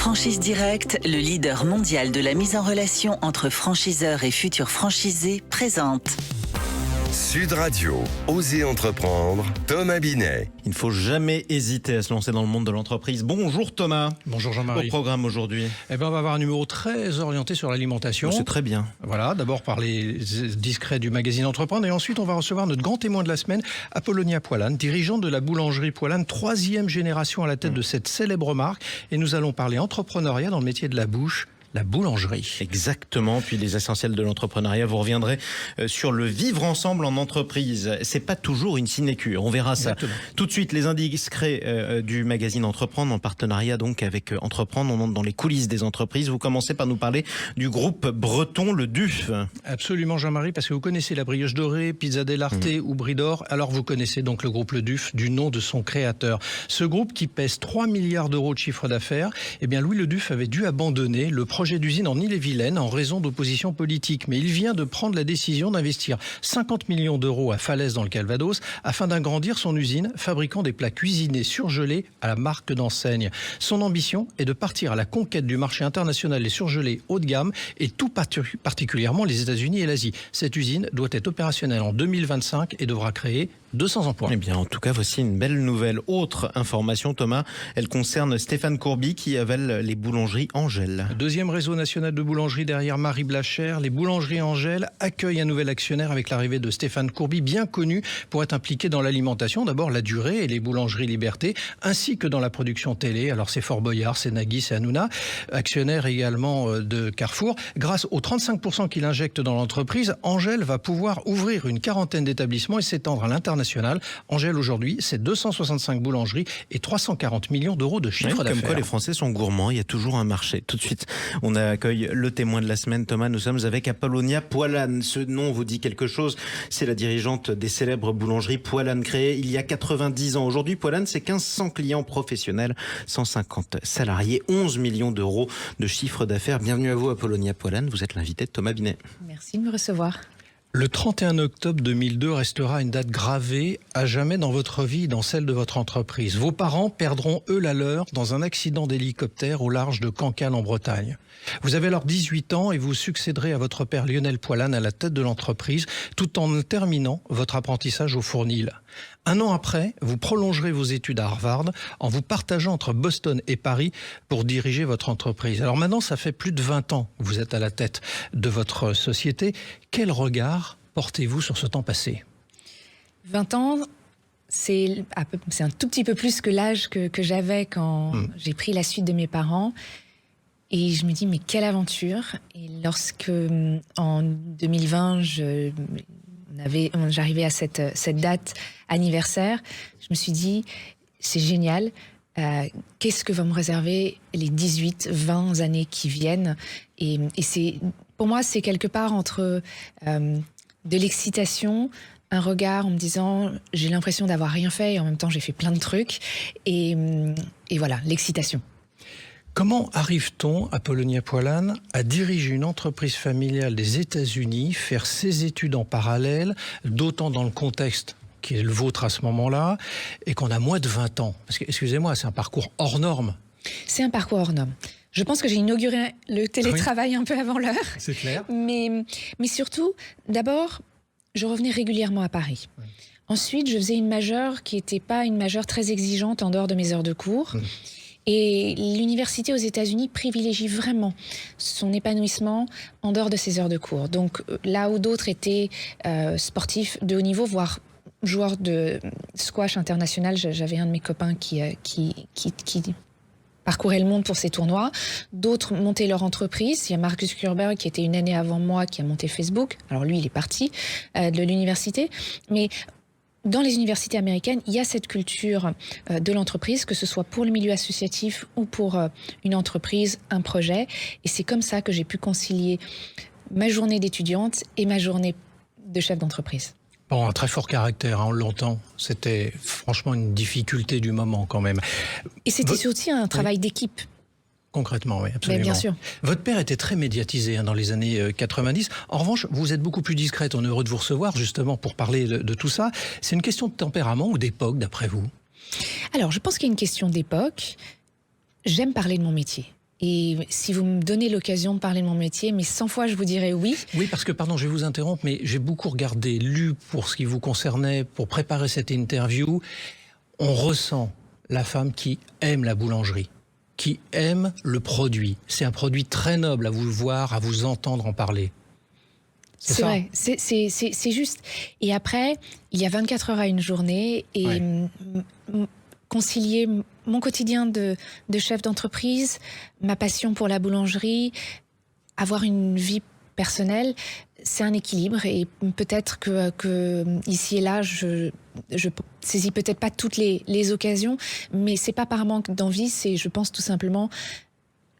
Franchise Direct, le leader mondial de la mise en relation entre franchiseurs et futurs franchisés, présente. Sud Radio, Osez entreprendre, Thomas Binet. Il ne faut jamais hésiter à se lancer dans le monde de l'entreprise. Bonjour Thomas. Bonjour Jean-Marie. Au programme aujourd'hui. On va avoir un numéro très orienté sur l'alimentation. C'est très bien. Voilà, d'abord par les discrets du magazine Entreprendre et ensuite on va recevoir notre grand témoin de la semaine, Apollonia Poilane, dirigeante de la boulangerie Poilane, 3e génération à la tête de cette célèbre marque. Et nous allons parler entrepreneuriat dans le métier de la bouche. La boulangerie. Exactement. Puis les essentiels de l'entrepreneuriat, vous reviendrez sur le vivre ensemble en entreprise. C'est pas toujours une sinécure. On verra ça. Exactement. Tout de suite, les indiscrets du magazine Entreprendre en partenariat donc avec Entreprendre. On monte dans les coulisses des entreprises. Vous commencez par nous parler du groupe breton, le DUF. Absolument Jean-Marie, parce que vous connaissez la brioche dorée, pizza dell'arte ou brie d'or. Alors vous connaissez donc le groupe le DUF du nom de son créateur. Ce groupe qui pèse 3 milliards d'euros de chiffre d'affaires, eh bien Louis le DUF avait dû abandonner le projet d'usine en Ille-et-Vilaine en raison d'opposition politique. Mais il vient de prendre la décision d'investir 50 millions d'euros à Falaise dans le Calvados afin d'agrandir son usine fabriquant des plats cuisinés surgelés à la marque d'enseigne. Son ambition est de partir à la conquête du marché international des surgelés haut de gamme et tout particulièrement les États-Unis et l'Asie. Cette usine doit être opérationnelle en 2025 et devra créer 200 emplois. Eh bien, en tout cas, voici une belle nouvelle. Autre information, Thomas, elle concerne Stéphane Courby qui avale les boulangeries Angèle. Deuxième réseau national de boulangerie derrière Marie Blachère. Les boulangeries Angèle accueillent un nouvel actionnaire avec l'arrivée de Stéphane Courby, bien connu pour être impliqué dans l'alimentation. D'abord la Durée et les boulangeries Liberté, ainsi que dans la production télé. Alors c'est Fort Boyard, c'est Nagui, c'est Hanouna. Actionnaire également de Carrefour. Grâce aux 35% qu'il injecte dans l'entreprise, Angèle va pouvoir ouvrir une quarantaine d'établissements et s'étendre à l'international. Angèle aujourd'hui, c'est 265 boulangeries et 340 millions d'euros de chiffre d'affaires. Comme quoi les Français sont gourmands, il y a toujours un marché. Tout de suite, on accueille le témoin de la semaine. Thomas, nous sommes avec Apollonia Poilane. Ce nom vous dit quelque chose. C'est la dirigeante des célèbres boulangeries Poilane, créée il y a 90 ans. Aujourd'hui, Poilane, c'est 1500 clients professionnels, 150 salariés, 11 millions d'euros de chiffre d'affaires. Bienvenue à vous, Apollonia Poilane. Vous êtes l'invité de Thomas Binet. Merci de me recevoir. Le 31 octobre 2002 restera une date gravée à jamais dans votre vie et dans celle de votre entreprise. Vos parents perdront, eux, la leur dans un accident d'hélicoptère au large de Cancale en Bretagne. Vous avez alors 18 ans et vous succéderez à votre père Lionel Poilane à la tête de l'entreprise tout en terminant votre apprentissage au Fournil. Un an après, vous prolongerez vos études à Harvard en vous partageant entre Boston et Paris pour diriger votre entreprise. Alors maintenant, ça fait plus de 20 ans que vous êtes à la tête de votre société. Quel regard portez-vous sur ce temps passé ? 20 ans, c'est un tout petit peu plus que l'âge que j'avais quand j'ai pris la suite de mes parents. Et je me dis, mais quelle aventure! Et lorsque, en 2020, j'arrivais à cette date anniversaire, je me suis dit, c'est génial, qu'est-ce que va me réserver les 18, 20 années qui viennent? Et pour moi, c'est quelque part entre de l'excitation, un regard en me disant, j'ai l'impression d'avoir rien fait et en même temps, j'ai fait plein de trucs. Et voilà, l'excitation. Comment arrive-t-on, Apollonia Poilane, à diriger une entreprise familiale des États-Unis, faire ses études en parallèle, d'autant dans le contexte qui est le vôtre à ce moment-là, et qu'on a moins de 20 ans? Parce que, excusez-moi, c'est un parcours hors norme. C'est un parcours hors norme. Je pense que j'ai inauguré le télétravail un peu avant l'heure. C'est clair. Mais surtout, d'abord, je revenais régulièrement à Paris. Oui. Ensuite, je faisais une majeure qui n'était pas une majeure très exigeante en dehors de mes heures de cours. Et l'université aux États-Unis privilégie vraiment son épanouissement en dehors de ses heures de cours. Donc là où d'autres étaient sportifs de haut niveau, voire joueurs de squash international, j'avais un de mes copains qui parcourait le monde pour ces tournois. D'autres montaient leur entreprise. Il y a Mark Zuckerberg qui était une année avant moi qui a monté Facebook. Alors lui, il est parti de l'université. Mais dans les universités américaines, il y a cette culture de l'entreprise, que ce soit pour le milieu associatif ou pour une entreprise, un projet. Et c'est comme ça que j'ai pu concilier ma journée d'étudiante et ma journée de chef d'entreprise. Bon, un très fort caractère, on l'entend. C'était franchement une difficulté du moment quand même. Et c'était aussi un travail d'équipe. Concrètement, oui, absolument. Mais bien sûr. Votre père était très médiatisé dans les années 90. En revanche, vous êtes beaucoup plus discrète. On est heureux de vous recevoir, justement, pour parler de tout ça. C'est une question de tempérament ou d'époque, d'après vous? Alors, je pense qu'il y a une question d'époque. J'aime parler de mon métier. Et si vous me donnez l'occasion de parler de mon métier, mais 100 fois je vous dirais oui. Oui, parce que, pardon, je vais vous interrompre, mais j'ai beaucoup regardé, lu pour ce qui vous concernait, pour préparer cette interview. On ressent la femme qui aime la boulangerie, qui aime le produit. C'est un produit très noble à vous voir, à vous entendre en parler. C'est vrai, c'est juste. Et après, il y a 24 heures à une journée et concilier mon quotidien de chef d'entreprise, ma passion pour la boulangerie, avoir une vie personnelle, c'est un équilibre et peut-être que ici et là, je saisis peut-être pas toutes les occasions, mais c'est pas par manque d'envie, c'est, je pense, tout simplement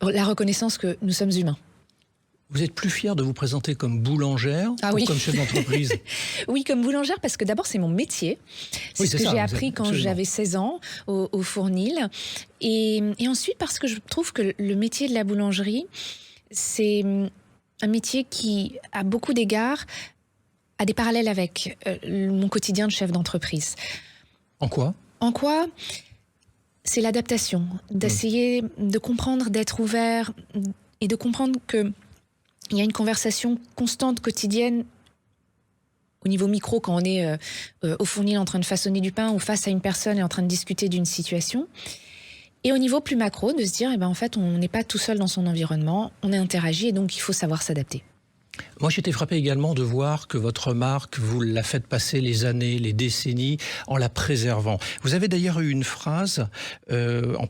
la reconnaissance que nous sommes humains. Vous êtes plus fière de vous présenter comme boulangère ou comme chef d'entreprise? Oui, comme boulangère, parce que d'abord, c'est mon métier. C'est ce que j'ai appris quand j'avais 16 ans au Fournil. Et ensuite, parce que je trouve que le métier de la boulangerie, c'est un métier qui, à beaucoup d'égards, a des parallèles avec mon quotidien de chef d'entreprise. En quoi? En quoi? C'est l'adaptation, d'essayer de comprendre, d'être ouvert et de comprendre que il y a une conversation constante, quotidienne, au niveau micro, quand on est au Fournil en train de façonner du pain ou face à une personne et en train de discuter d'une situation. Et au niveau plus macro, de se dire, en fait, on n'est pas tout seul dans son environnement, on est interagi et donc il faut savoir s'adapter. Moi, j'étais frappé également de voir que votre marque, vous la faites passer les années, les décennies, en la préservant. Vous avez d'ailleurs eu une phrase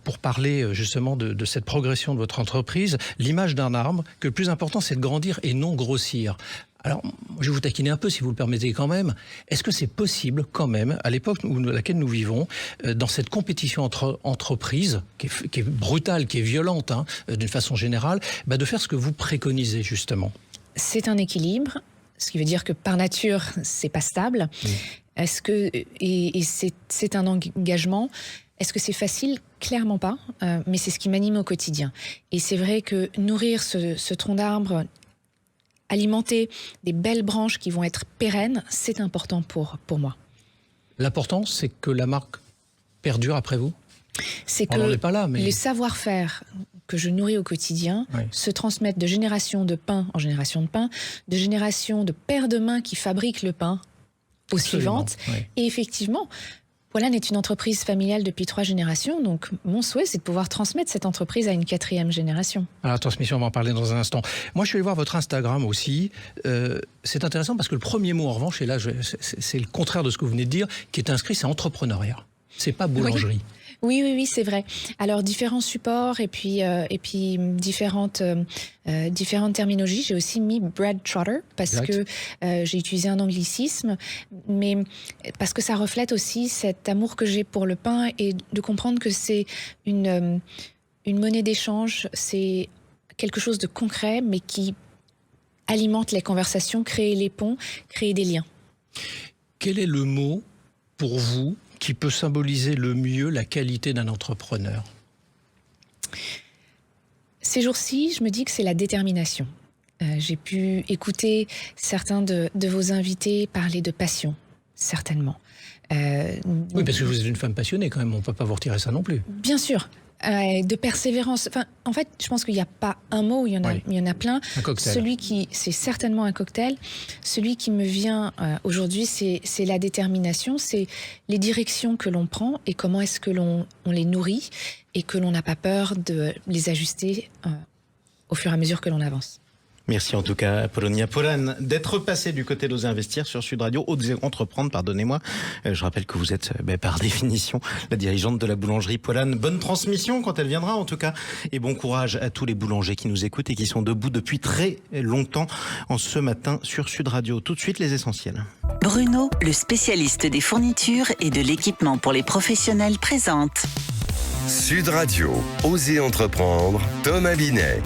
pour parler justement de cette progression de votre entreprise, l'image d'un arbre, que le plus important, c'est de grandir et non grossir. Alors, je vais vous taquiner un peu, si vous le permettez quand même. Est-ce que c'est possible quand même, à l'époque à laquelle nous vivons, dans cette compétition entre entreprises, qui est brutale, qui est violente, d'une façon générale, de faire ce que vous préconisez justement? C'est un équilibre, ce qui veut dire que par nature, c'est pas stable. Est-ce que et c'est un engagement. Est-ce que c'est facile? Clairement pas, mais c'est ce qui m'anime au quotidien. Et c'est vrai que nourrir ce tronc d'arbre, alimenter des belles branches qui vont être pérennes, c'est important pour moi. L'important, c'est que la marque perdure après vous? C'est que les savoir-faire que je nourris au quotidien se transmettent de génération de pain en génération de pain, de génération de paires de mains qui fabriquent le pain aux suivantes. Et effectivement, Poilâne est une entreprise familiale depuis 3 générations, donc mon souhait, c'est de pouvoir transmettre cette entreprise à une 4e génération. Alors, la transmission, on va en parler dans un instant. Moi, je suis allé voir votre Instagram aussi. C'est intéressant parce que le premier mot, en revanche, et là, c'est le contraire de ce que vous venez de dire, qui est inscrit, c'est entrepreneuriat. C'est pas boulangerie. Oui, c'est vrai. Alors, différents supports et puis différentes terminologies. J'ai aussi mis bread trotter parce que j'ai utilisé un anglicisme, mais parce que ça reflète aussi cet amour que j'ai pour le pain et de comprendre que c'est une monnaie d'échange, c'est quelque chose de concret, mais qui alimente les conversations, créer les ponts, créer des liens. Quel est le mot pour vous qui peut symboliser le mieux la qualité d'un entrepreneur? Ces jours-ci, je me dis que c'est la détermination. J'ai pu écouter certains de vos invités parler de passion, certainement. Oui, parce que vous êtes une femme passionnée quand même, on ne peut pas vous retirer ça non plus. Bien sûr. De persévérance. Enfin, en fait, je pense qu'il n'y a pas un mot, il y en a plein. Un cocktail. C'est certainement un cocktail. Celui qui me vient aujourd'hui, c'est la détermination, c'est les directions que l'on prend et comment est-ce que on les nourrit et que l'on n'a pas peur de les ajuster au fur et à mesure que l'on avance. Merci en tout cas, Apollonia Poilâne, d'être passée du côté d'Oser Investir sur Sud Radio, Oser Entreprendre, pardonnez-moi. Je rappelle que vous êtes, par définition, la dirigeante de la boulangerie Poilâne. Bonne transmission quand elle viendra, en tout cas. Et bon courage à tous les boulangers qui nous écoutent et qui sont debout depuis très longtemps en ce matin sur Sud Radio. Tout de suite, les essentiels. Bruno, le spécialiste des fournitures et de l'équipement pour les professionnels, présente. Sud Radio, Oser Entreprendre, Thomas Binet.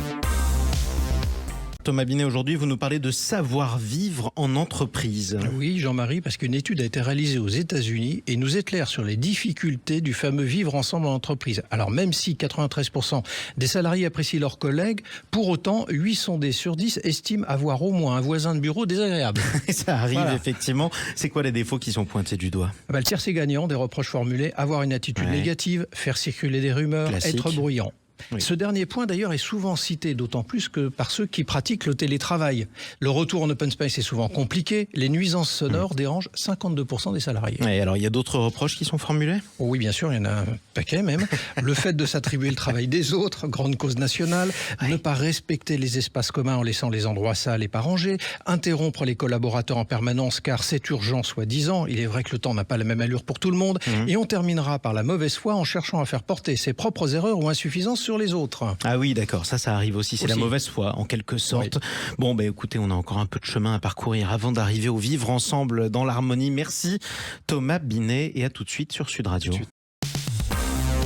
Thomas Binet, aujourd'hui, vous nous parlez de savoir-vivre en entreprise. Oui, Jean-Marie, parce qu'une étude a été réalisée aux États-Unis et nous éclaire sur les difficultés du fameux vivre ensemble en entreprise. Alors, même si 93% des salariés apprécient leurs collègues, pour autant, 8 sondés sur 10 estiment avoir au moins un voisin de bureau désagréable. Ça arrive, effectivement. C'est quoi les défauts qui sont pointés du doigt? Le tiercé gagnant des reproches formulés, avoir une attitude négative, faire circuler des rumeurs, être bruyant. Oui. Ce dernier point d'ailleurs est souvent cité, d'autant plus que par ceux qui pratiquent le télétravail. Le retour en open space est souvent compliqué, les nuisances sonores dérangent 52% des salariés. Et alors, il y a d'autres reproches qui sont formulés ? Oh oui, bien sûr, il y en a un paquet même. Le fait de s'attribuer le travail des autres, grande cause nationale, ne pas respecter les espaces communs en laissant les endroits sales et pas rangés, interrompre les collaborateurs en permanence car c'est urgent soi-disant. Il est vrai que le temps n'a pas la même allure pour tout le monde. Et on terminera par la mauvaise foi en cherchant à faire porter ses propres erreurs ou insuffisances sur les autres. Ah oui, d'accord, ça arrive aussi. C'est la mauvaise foi, en quelque sorte. Oui. Bon, écoutez, on a encore un peu de chemin à parcourir avant d'arriver au vivre ensemble dans l'harmonie. Merci Thomas Binet et à tout de suite sur Sud Radio.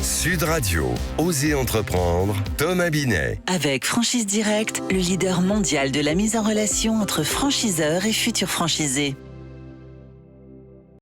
Sud Radio, Osez entreprendre, Thomas Binet. Avec Franchise Direct, le leader mondial de la mise en relation entre franchiseurs et futurs franchisés.